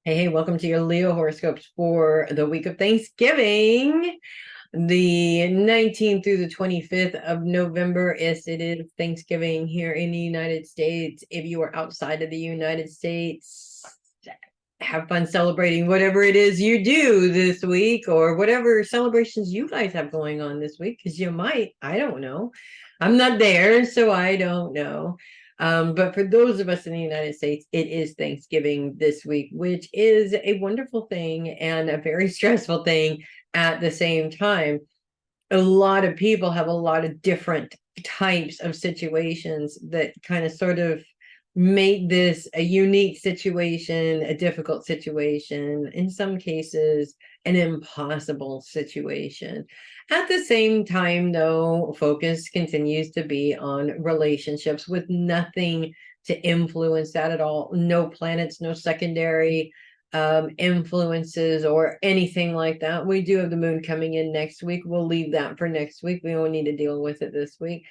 Hey, welcome to your Leo horoscopes for the week of Thanksgiving, the 19th through the 25th of November. Yes, it is Thanksgiving here in the United States. If you are outside of the United States, have fun celebrating whatever it is you do this week or whatever celebrations you guys have going on this week, because you might, I don't know. I'm not there, so I don't know. But for those of us in the United States, it is Thanksgiving this week, which is a wonderful thing and a very stressful thing at the same time. A lot of people have a lot of different types of situations that kind of sort of make this a unique situation, a difficult situation, in some cases, an impossible situation. At the same time, though, focus continues to be on relationships with nothing to influence that at all. No planets, no secondary influences or anything like that. We do have the moon coming in next week. We'll leave that for next week. We don't need to deal with it this week.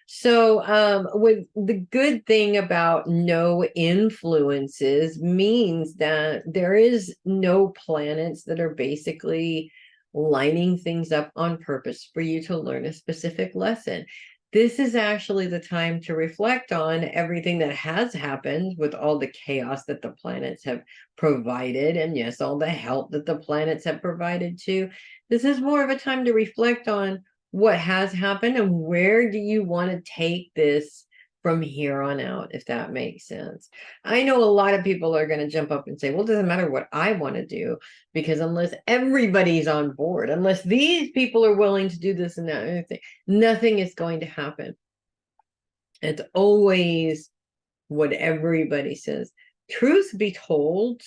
So, with the good thing about no influences means that there is no planets that are basically lining things up on purpose for you to learn a specific lesson. This is actually the time to reflect on everything that has happened with all the chaos that the planets have provided, and yes, all the help that the planets have provided too. This is more of a time to reflect on what has happened and where do you want to take this from here on out, if that makes sense. I know a lot of people are going to jump up and say, well, it doesn't matter what I want to do, because unless everybody's on board, unless these people are willing to do this and that, nothing is going to happen. It's always what everybody says. Truth be told,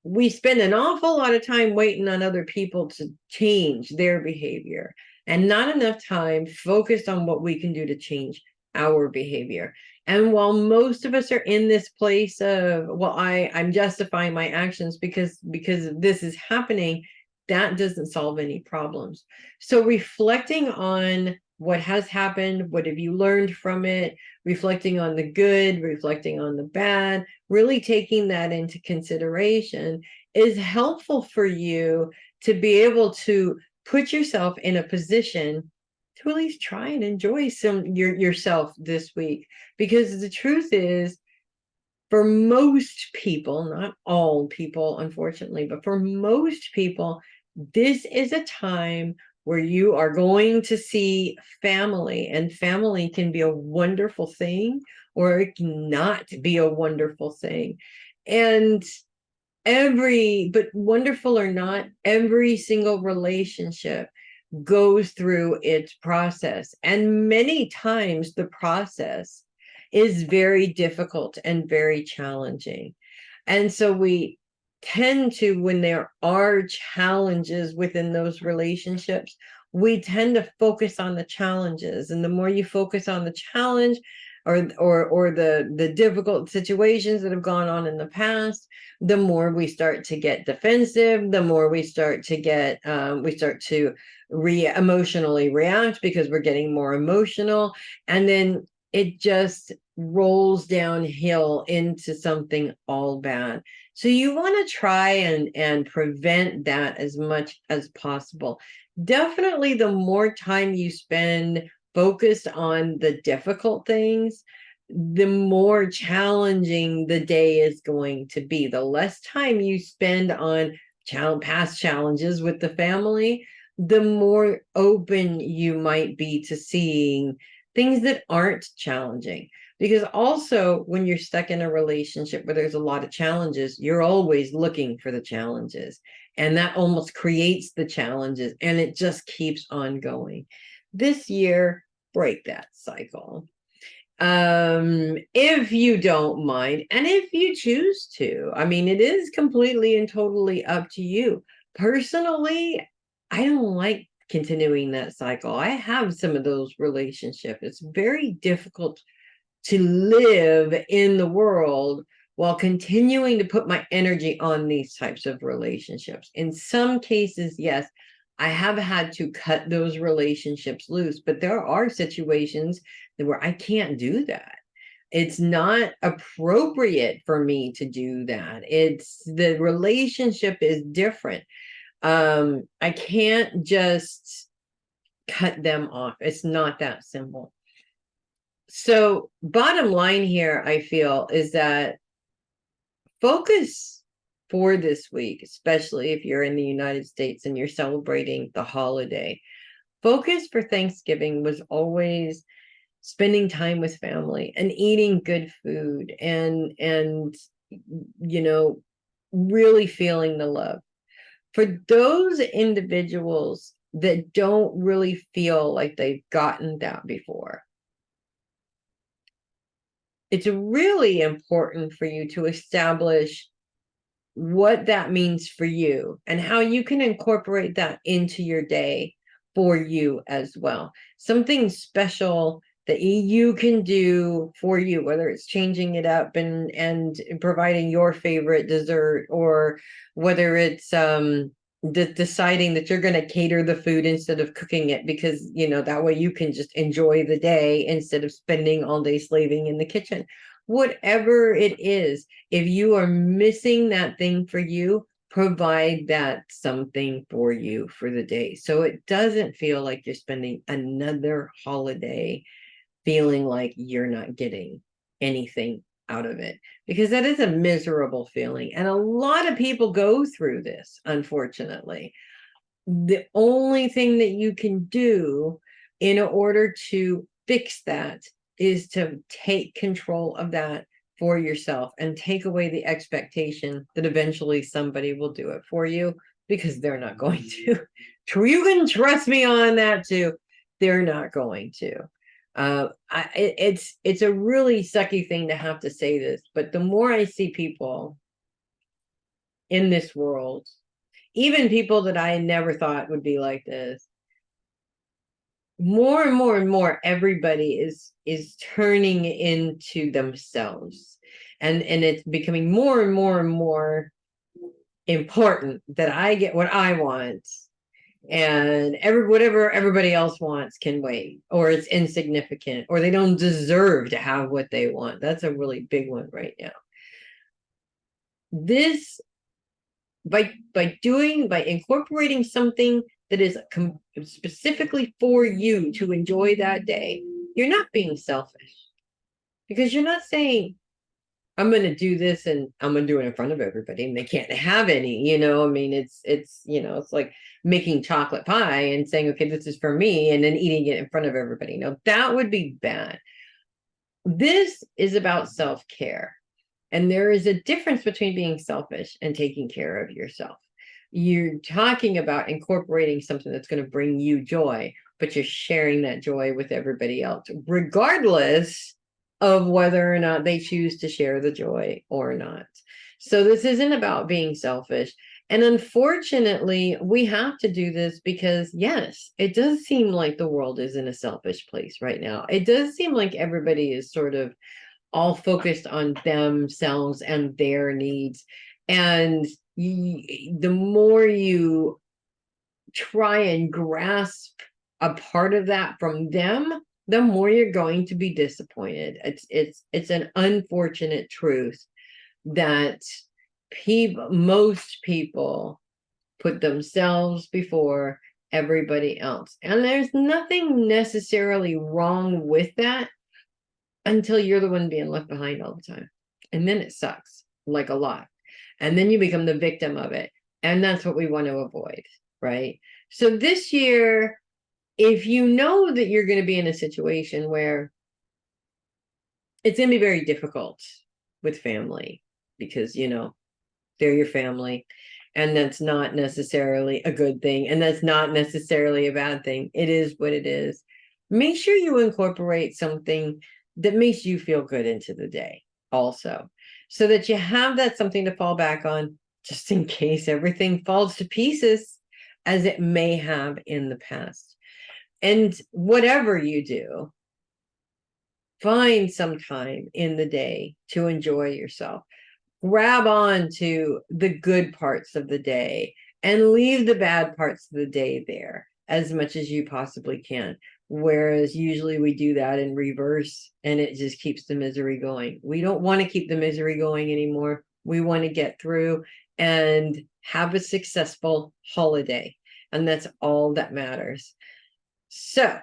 we spend an awful lot of time waiting on other people to change their behavior and not enough time focused on what we can do to change our behavior. And while most of us are in this place of, well, I'm justifying my actions because this is happening, that doesn't solve any problems. So reflecting on what has happened, what have you learned from it, reflecting on the good, reflecting on the bad, really taking that into consideration is helpful for you to be able to put yourself in a position to at least try and enjoy yourself this week. Because the truth is, for most people, not all people, unfortunately, but for most people, this is a time where you are going to see family, and family can be a wonderful thing or it cannot be a wonderful thing. And but wonderful or not, every single relationship goes through its process. And many times the process is very difficult and very challenging. And so we tend to, when there are challenges within those relationships, we tend to focus on the challenges. And the more you focus on the challenge or the difficult situations that have gone on in the past, the more we start to get defensive, the more we start to get emotionally react because we're getting more emotional, and then it just rolls downhill into something all bad. So you want to try and prevent that as much as possible. Definitely the more time you spend focused on the difficult things, the more challenging the day is going to be. The less time you spend on past challenges with the family, the more open you might be to seeing things that aren't challenging. Because also, when you're stuck in a relationship where there's a lot of challenges, you're always looking for the challenges. And that almost creates the challenges, and it just keeps on going. This year, break that cycle. If you don't mind, and if you choose to. I mean, it is completely and totally up to you. Personally, I don't like continuing that cycle. I have some of those relationships. It's very difficult to live in the world while continuing to put my energy on these types of relationships. In some cases, yes, I have had to cut those relationships loose, but there are situations where I can't do that. It's not appropriate for me to do that. It's the relationship is different. I can't just cut them off. It's not that simple. So bottom line here, I feel, is that focus for this week, especially if you're in the United States and you're celebrating the holiday, focus for Thanksgiving was always spending time with family and eating good food and you know, really feeling the love. For those individuals that don't really feel like they've gotten that before, it's really important for you to establish what that means for you and how you can incorporate that into your day for you as well. Something special that you can do for you, whether it's changing it up and providing your favorite dessert, or whether it's deciding that you're going to cater the food instead of cooking it, because you know that way you can just enjoy the day instead of spending all day slaving in the kitchen. Whatever it is, if you are missing that thing for you, provide that something for you for the day, so it doesn't feel like you're spending another holiday feeling like you're not getting anything out of it, because that is a miserable feeling. And a lot of people go through this, unfortunately. The only thing that you can do in order to fix that is to take control of that for yourself and take away the expectation that eventually somebody will do it for you, because they're not going to. You can trust me on that too. They're not going to. It's a really sucky thing to have to say this, but the more I see people in this world, even people that I never thought would be like this, more and more and more, everybody is turning into themselves, and it's becoming more and more and more important that I get what I want, and whatever everybody else wants can wait, or it's insignificant, or they don't deserve to have what they want. That's a really big one right now. This, by incorporating something that is specifically for you to enjoy that day, you're not being selfish, because you're not saying, I'm going to do this and I'm going to do it in front of everybody and they can't have any, you know. I mean, it's, you know, it's like making chocolate pie and saying, okay, this is for me, and then eating it in front of everybody. No, that would be bad. This is about self-care. And there is a difference between being selfish and taking care of yourself. You're talking about incorporating something that's going to bring you joy, but you're sharing that joy with everybody else, regardless of whether or not they choose to share the joy or not. So this isn't about being selfish. And unfortunately, we have to do this because, yes, it does seem like the world is in a selfish place right now. It does seem like everybody is sort of all focused on themselves and their needs. And the more you try and grasp a part of that from them, the more you're going to be disappointed. It's an unfortunate truth that most people put themselves before everybody else. And there's nothing necessarily wrong with that until you're the one being left behind all the time. And then it sucks, like a lot. And then you become the victim of it. And that's what we want to avoid, right? So this year, if you know that you're going to be in a situation where it's going to be very difficult with family, because, you know, they're your family, and that's not necessarily a good thing, and that's not necessarily a bad thing. It is what it is. Make sure you incorporate something that makes you feel good into the day also, so that you have that something to fall back on, just in case everything falls to pieces, as it may have in the past. And whatever you do, find some time in the day to enjoy yourself. Grab on to the good parts of the day and leave the bad parts of the day there as much as you possibly can. Whereas usually we do that in reverse and it just keeps the misery going. We don't want to keep the misery going anymore. We want to get through and have a successful holiday. And that's all that matters. So,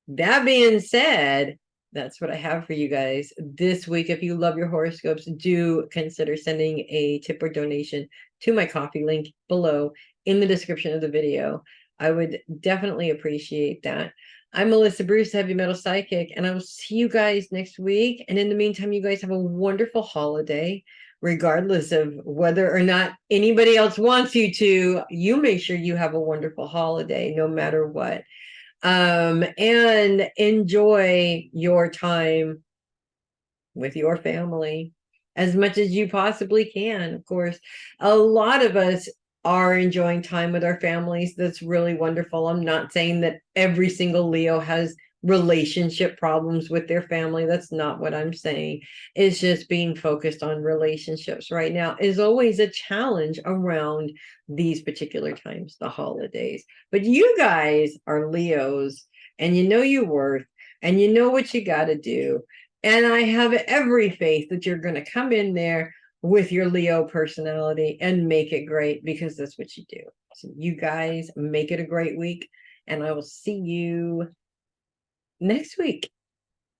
that being said, that's what I have for you guys this week. If you love your horoscopes, do consider sending a tip or donation to my coffee link below in the description of the video. I would definitely appreciate that. I'm Melissa Bruce, Heavy Metal Psychic, and I will see you guys next week. And in the meantime, you guys have a wonderful holiday. Regardless of whether or not anybody else wants you to, you make sure you have a wonderful holiday no matter what. And enjoy your time with your family as much as you possibly can. Of course, a lot of us are enjoying time with our families. That's really wonderful. I'm not saying that every single Leo has relationship problems with their family. That's not what I'm saying. It's just being focused on relationships right now is always a challenge around these particular times, the holidays. But you guys are Leos and you know your worth and you know what you got to do. And I have every faith that you're going to come in there with your Leo personality and make it great because that's what you do. So you guys make it a great week and I will see you next week.